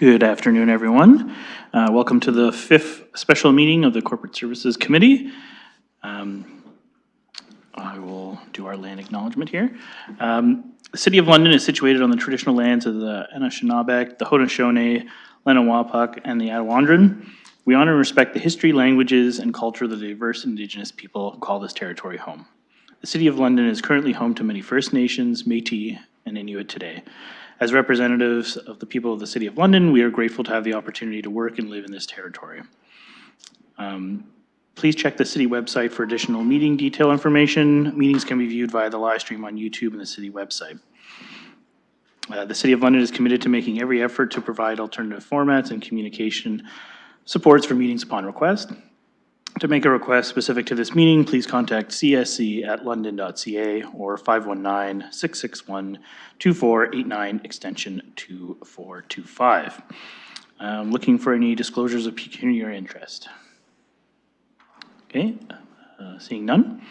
Good afternoon, everyone. Welcome to the 5th special meeting of the Corporate Services Committee. I will do our land acknowledgement here. The City of London is situated on the traditional lands of the Anishinaabe, the Haudenosaunee, Lenawapak, and the Attawandaron. We honor and respect the history, languages, and culture of the diverse Indigenous people who call this territory home. The City of London is currently home to many First Nations, Métis, and Inuit today. As representatives of the people of the City of London, we are grateful to have the opportunity to work and live in this territory. Please check the city website for additional meeting detail information. Meetings can be viewed via the live stream on YouTube and the city website. The City of London is committed to making every effort to provide alternative formats and communication supports for meetings upon request. To make a request specific to this meeting, please contact csc@london.ca or 519-661-2489 extension 2425. Looking for any disclosures of pecuniary interest. Okay, seeing none.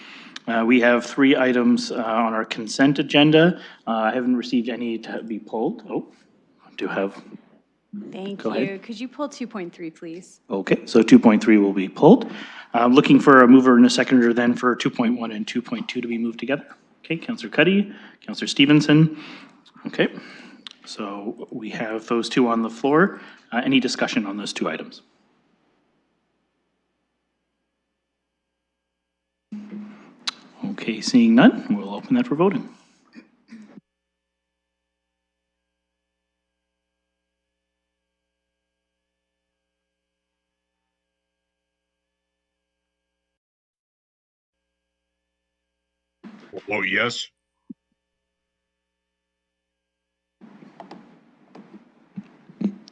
We have 3 items on our consent agenda. I haven't received any to be pulled. Oh, I do have. Thank you. Could you pull 2.3, please? Okay, so 2.3 will be pulled. Looking for a mover and a seconder then for 2.1 and 2.2 to be moved together. Okay, Councillor Cuddy, Councillor Stevenson. Okay, so we have those 2 on the floor. Any discussion on those 2 items? Okay, seeing none, we'll open that for voting. Vote yes.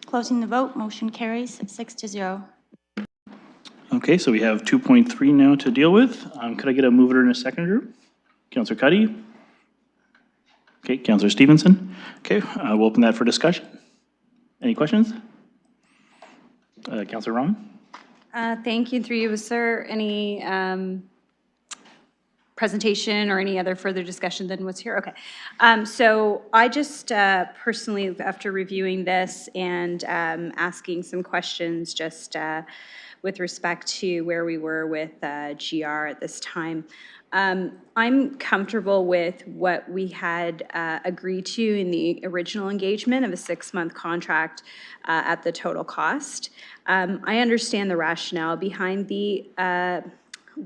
Closing the vote, motion carries 6-0. Okay, so we have 2.3 now to deal with. Could I get a mover and a seconder? Councillor Cuddy. Okay, Councillor Stevenson. Okay, we'll open that for discussion. Any questions? Councillor Rahman. Thank you. Through you, was there any presentation or any other further discussion than what's here? Okay. So I just personally, after reviewing this and asking some questions just with respect to where we were with GR at this time, I'm comfortable with what we had agreed to in the original engagement of a 6-month contract at the total cost. I understand the rationale behind the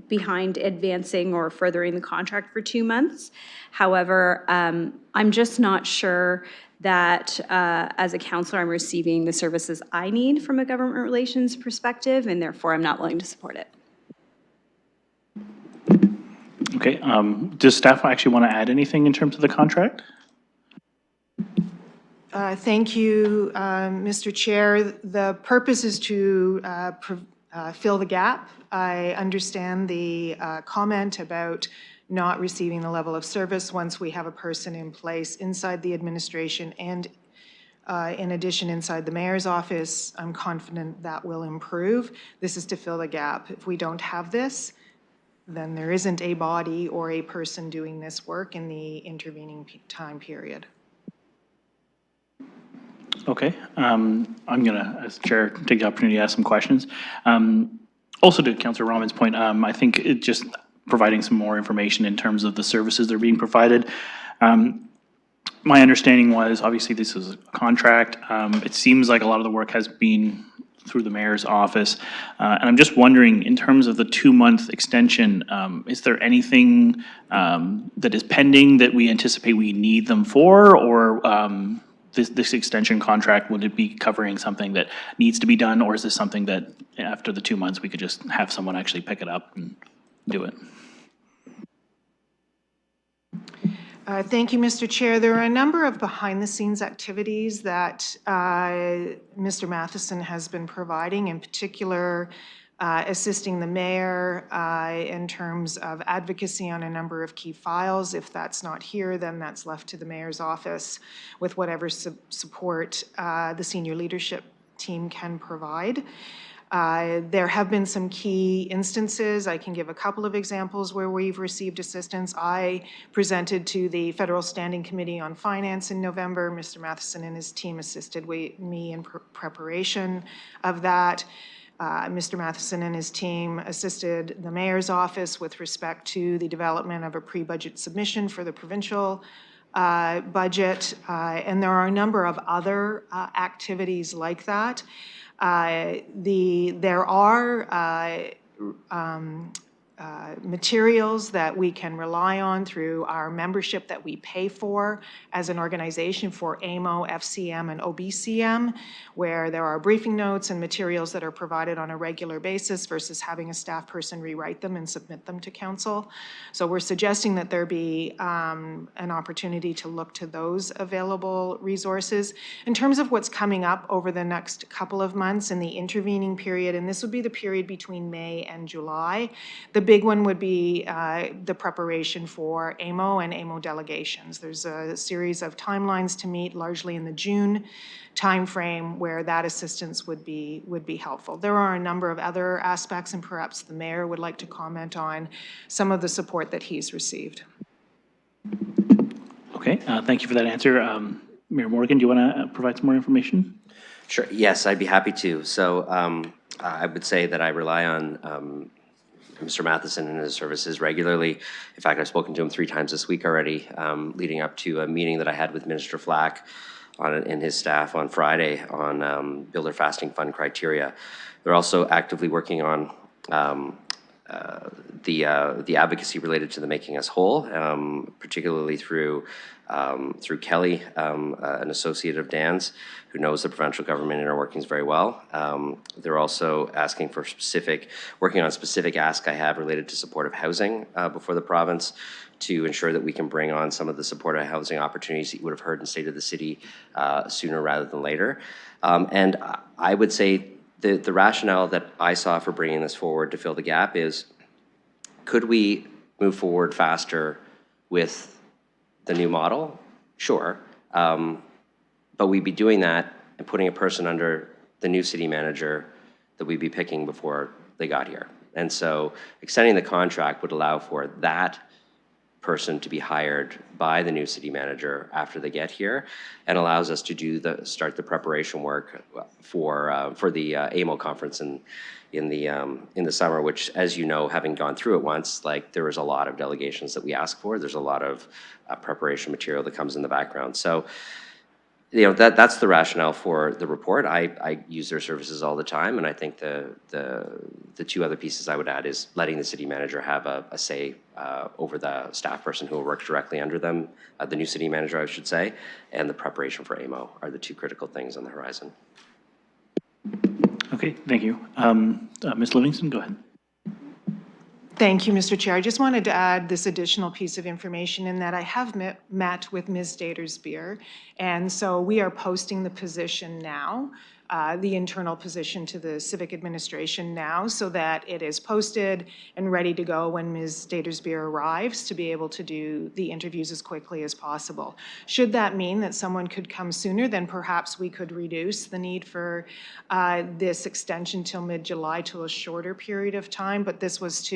behind advancing or furthering the contract for 2 months. However, I'm just not sure that as a councillor, I'm receiving the services I need from a government relations perspective, and therefore I'm not willing to support it. Okay, does staff actually want to add anything in terms of the contract? Thank you, Mr. Chair. The purpose is to fill the gap. I understand the comment about not receiving the level of service once we have a person in place inside the administration and in addition inside the mayor's office. I'm confident that will improve. This is to fill the gap. If we don't have this, then there isn't a body or a person doing this work in the intervening time period. Okay, I'm going to, as chair, take the opportunity to ask some questions. Also to Councillor Rahman's point, I think it just providing some more information in terms of the services that are being provided. My understanding was, obviously this is a contract. It seems like a lot of the work has been through the mayor's office. And I'm just wondering, in terms of the 2-month extension, is there anything that is pending that we anticipate we need them for, or this extension contract, would it be covering something that needs to be done, or is this something that after the 2 months we could just have someone actually pick it up and do it? Thank you, Mr. Chair. There are a number of behind-the-scenes activities that Mr. Matheson has been providing, in particular assisting the mayor in terms of advocacy on a number of key files. If that's not here, then that's left to the mayor's office with whatever support the senior leadership team can provide. There have been some key instances. I can give a couple of examples where we've received assistance. I presented to the Federal Standing Committee on Finance in November. Mr. Matheson and his team assisted me in preparation of that. Mr. Matheson and his team assisted the mayor's office with respect to the development of a pre-budget submission for the provincial budget, and there are a number of other activities like that. There are materials that we can rely on through our membership that we pay for as an organization for AMO, FCM, and OBCM, where there are briefing notes and materials that are provided on a regular basis versus having a staff person rewrite them and submit them to council. So we're suggesting that there be an opportunity to look to those available resources. In terms of what's coming up over the next couple of months in the intervening period, and this would be the period between May and July, the big one would be the preparation for AMO and AMO delegations. There's a series of timelines to meet, largely in the June timeframe, where that assistance would be helpful. There are a number of other aspects, and perhaps the mayor would like to comment on some of the support that he's received. Okay, thank you for that answer. Mayor Morgan, do you want to provide some more information? Sure. Yes, I'd be happy to. So I would say that I rely on Mr. Matheson and his services regularly. In fact, I've spoken to him 3 times this week already, leading up to a meeting that I had with Minister Flack and his staff on Friday on Builder Fasting Fund criteria. They're also actively working on the advocacy related to the Making Us Whole, particularly through Kelly, an associate of Dan's, who knows the provincial government inner workings very well. They're also asking for working on specific asks I have related to supportive housing before the province, to ensure that we can bring on some of the supportive housing opportunities that you would have heard in State of the City sooner rather than later. And I would say the rationale that I saw for bringing this forward to fill the gap is, could we move forward faster with the new model? Sure. But we'd be doing that and putting a person under the new city manager that we'd be picking before they got here. And so extending the contract would allow for that person to be hired by the new city manager after they get here, and allows us to start the preparation work for the AMO conference in the summer, which, as you know, having gone through it once, like, there was a lot of delegations that we ask for. There's a lot of preparation material that comes in the background. So, you know, that's the rationale for the report. I use their services all the time, and I think the 2 other pieces I would add is letting the city manager have a say over the staff person who will work directly under them, the new city manager, I should say, and the preparation for AMO are the 2 critical things on the horizon. Okay, thank you. Ms. Livingston, go ahead. Thank you, Mr. Chair. I just wanted to add this additional piece of information in that I have met with Ms. Datersbeer, and so we are posting the position now, the internal position to the civic administration now, so that it is posted and ready to go when Ms. Datersbeer arrives, to be able to do the interviews as quickly as possible. Should that mean that someone could come sooner, then perhaps we could reduce the need for this extension till mid-July to a shorter period of time, but this was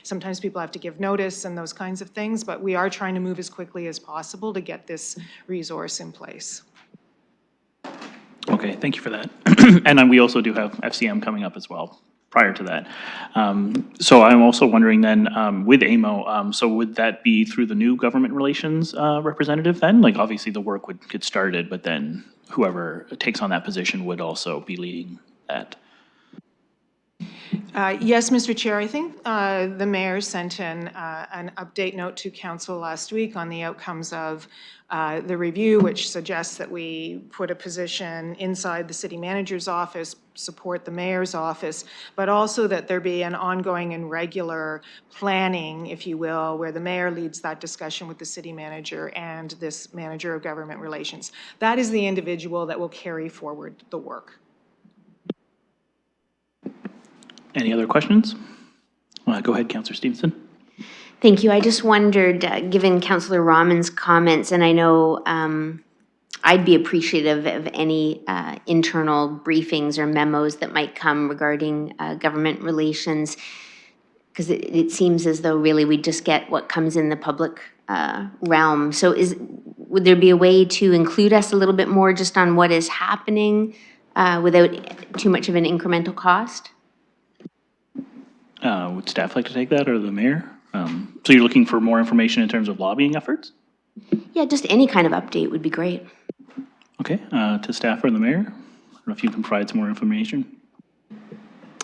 sometimes people have to give notice and those kinds of things, but we are trying to move as quickly as possible to get this resource in place. Okay, thank you for that. And then we also do have FCM coming up as well prior to that. So I'm also wondering then, with AMO, so would that be through the new government relations representative then? Like, obviously the work would get started, but then whoever takes on that position would also be leading that. Yes, Mr. Chair, I think the mayor sent in an update note to council last week on the outcomes of the review, which suggests that we put a position inside the city manager's office, support the mayor's office, but also that there be an ongoing and regular planning, if you will, where the mayor leads that discussion with the city manager and this manager of government relations. That is the individual that will carry forward the work. Any other questions? Go ahead, Councillor Stevenson. Thank you. I just wondered, given Councillor Rahman's comments, and I know I'd be appreciative of any internal briefings or memos that might come regarding government relations, because it seems as though really we just get what comes in the public realm. So would there be a way to include us a little bit more just on what is happening without too much of an incremental cost? Would staff like to take that, or the mayor? So you're looking for more information in terms of lobbying efforts? Yeah, just any kind of update would be great. Okay, to staff or the mayor? I don't know if you can provide some more information.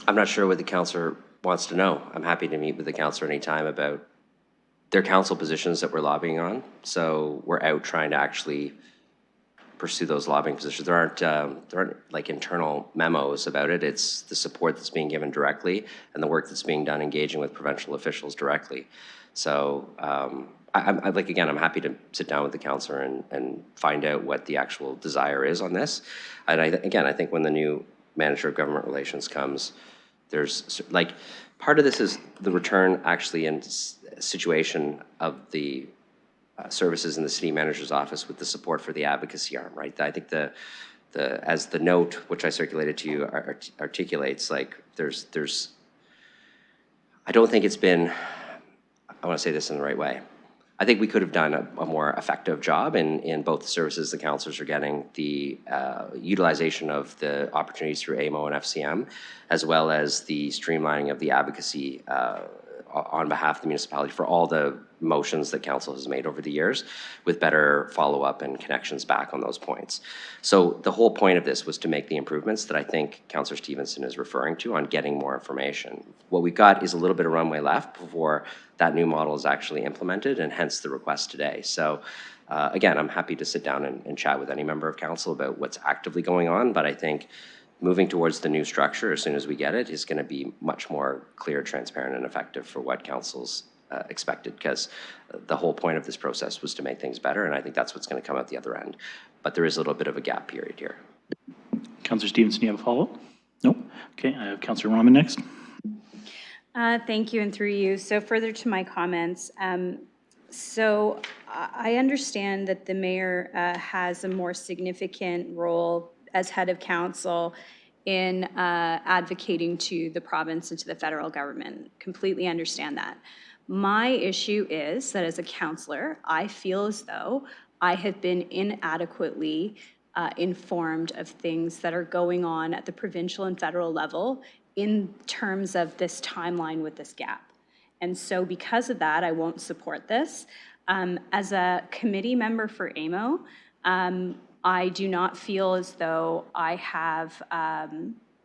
I'm not sure what the councillor wants to know. I'm happy to meet with the councillor anytime about their council positions that we're lobbying on. So we're out trying to actually pursue those lobbying positions. There aren't like internal memos about it. It's the support that's being given directly and the work that's being done engaging with provincial officials directly. So I like, again, I'm happy to sit down with the councillor and find out what the actual desire is on this. And I think when the new manager of government relations comes, there's like, part of this is the return actually in situation of the services in the city manager's office with the support for the advocacy arm, right? I think as the note, which I circulated to you, articulates, like there's, I don't think it's been, I want to say this in the right way. I think we could have done a more effective job in both the services the councillors are getting, the utilization of the opportunities through AMO and FCM, as well as the streamlining of the advocacy on behalf of the municipality for all the motions that council has made over the years, with better follow-up and connections back on those points. So the whole point of this was to make the improvements that I think Councillor Stevenson is referring to on getting more information. What we've got is a little bit of runway left before that new model is actually implemented, and hence the request today. So again, I'm happy to sit down and chat with any member of council about what's actively going on, but I think moving towards the new structure as soon as we get it is going to be much more clear, transparent, and effective for what council's expected, because the whole point of this process was to make things better, and I think that's what's going to come out the other end. But there is a little bit of a gap period here. Councillor Stevenson, you have a follow-up? No? Okay, I have Councillor Rahman next. Thank you, and through you. So further to my comments, so I understand that the mayor has a more significant role as head of council in advocating to the province and to the federal government. Completely understand that. My issue is that as a councillor, I feel as though I have been inadequately informed of things that are going on at the provincial and federal level in terms of this timeline with this gap. And so because of that, I won't support this. As a committee member for AMO, I do not feel as though I have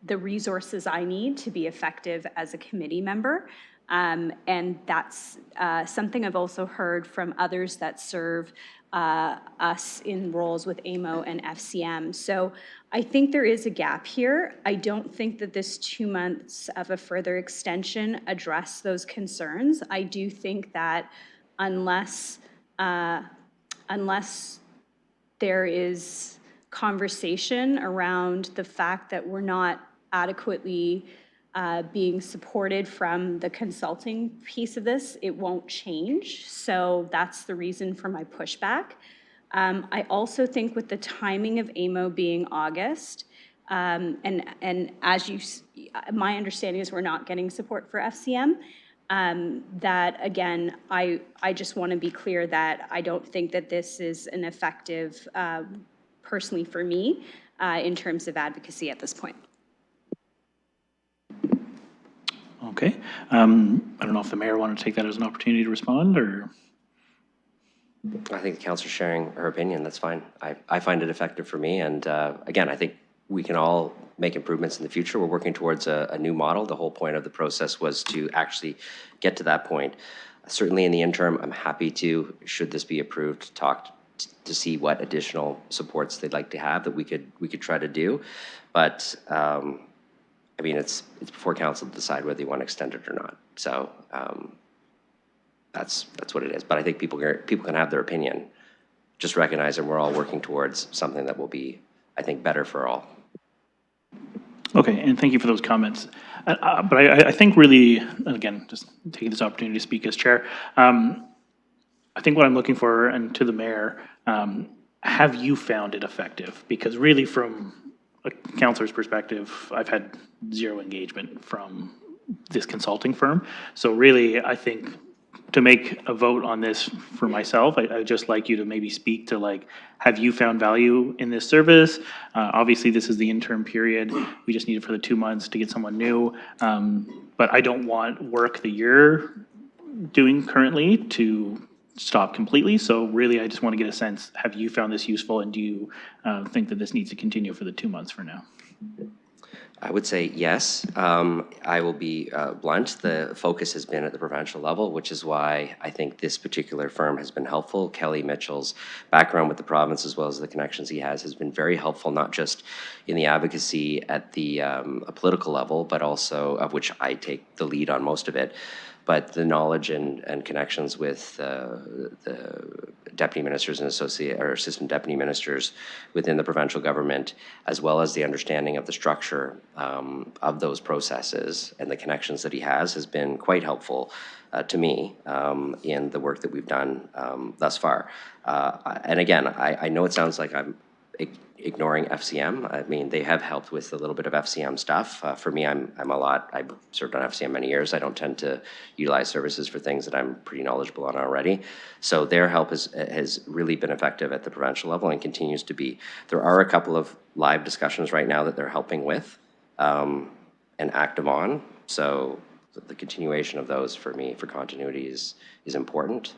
the resources I need to be effective as a committee member. And that's something I've also heard from others that serve us in roles with AMO and FCM. So I think there is a gap here. I don't think that this 2 months of a further extension address those concerns. I do think that unless there is conversation around the fact that we're not adequately being supported from the consulting piece of this, it won't change. So that's the reason for my pushback. I also think with the timing of AMO being August, and as my understanding is we're not getting support for FCM, that again, I just want to be clear that I don't think that this is an effective, personally for me, in terms of advocacy at this point. Okay. I don't know if the mayor wanted to take that as an opportunity to respond, or? I think the councilor's sharing her opinion. That's fine. I find it effective for me. And again, I think we can all make improvements in the future. We're working towards a new model. The whole point of the process was to actually get to that point. Certainly in the interim, I'm happy to, should this be approved, talk to see what additional supports they'd like to have that we could try to do. But I mean, it's before council to decide whether you want to extend it or not. So that's what it is. But I think people can have their opinion. Just recognize that we're all working towards something that will be, I think, better for all. Okay, and thank you for those comments. But I think really, again, just taking this opportunity to speak as chair, I think what I'm looking for, and to the mayor, have you found it effective? Because really, from a counselor's perspective, I've had zero engagement from this consulting firm. So really, I think to make a vote on this for myself, I'd just like you to maybe speak to like, have you found value in this service? Obviously, this is the interim period. We just need it for the 2 months to get someone new. But I don't want work that you're doing currently to stop completely. So really, I just want to get a sense, have you found this useful, and do you think that this needs to continue for the 2 months for now? I would say yes. I will be blunt. The focus has been at the provincial level, which is why I think this particular firm has been helpful. Kelly Mitchell's background with the province, as well as the connections he has been very helpful, not just in the advocacy at the political level, but also, of which I take the lead on most of it, but the knowledge and connections with the deputy ministers and assistant deputy ministers within the provincial government, as well as the understanding of the structure of those processes and the connections that he has been quite helpful to me in the work that we've done thus far. And again, I know it sounds like I'm ignoring FCM. I mean, they have helped with a little bit of FCM stuff. For me, I've served on FCM many years. I don't tend to utilize services for things that I'm pretty knowledgeable on already. So their help has really been effective at the provincial level and continues to be. There are a couple of live discussions right now that they're helping with and active on. So the continuation of those for me, for continuity, is important.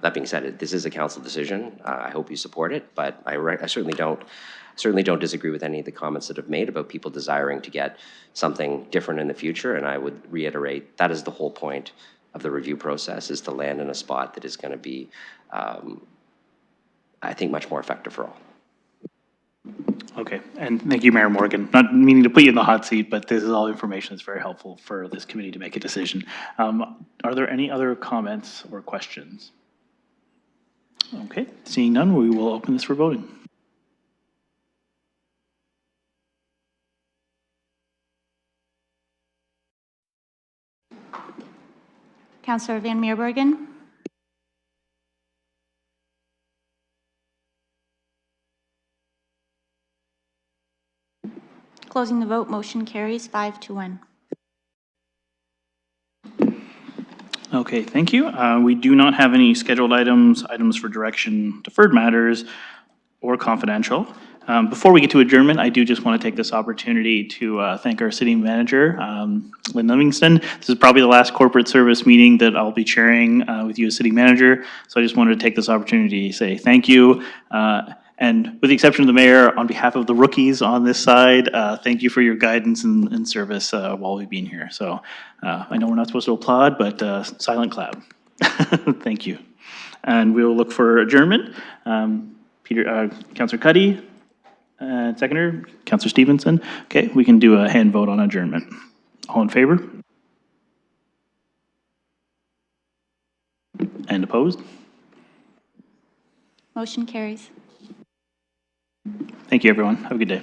That being said, this is a council decision. I hope you support it, but I certainly don't disagree with any of the comments that have made about people desiring to get something different in the future. And I would reiterate that is the whole point of the review process, is to land in a spot that is going to be, I think, much more effective for all. Okay, and thank you, Mayor Morgan. Not meaning to put you in the hot seat, but this is all information that's very helpful for this committee to make a decision. Are there any other comments or questions? Okay, seeing none, we will open this for voting. Councillor Van Meerbergen. Closing the vote, motion carries 5-1. Okay, thank you. We do not have any scheduled items for direction, deferred matters, or confidential. Before we get to adjournment, I do just want to take this opportunity to thank our city manager, Lynn Livingston. This is probably the last corporate service meeting that I'll be chairing with you as city manager. So I just wanted to take this opportunity to say thank you. And with the exception of the mayor, on behalf of the rookies on this side, thank you for your guidance and service while we've been here. So I know we're not supposed to applaud, but silent clap. Thank you. And we'll look for adjournment. Councillor Cuddy, seconder, Councillor Stevenson. Okay, we can do a hand vote on adjournment. All in favor? And opposed? Motion carries. Thank you, everyone. Have a good day.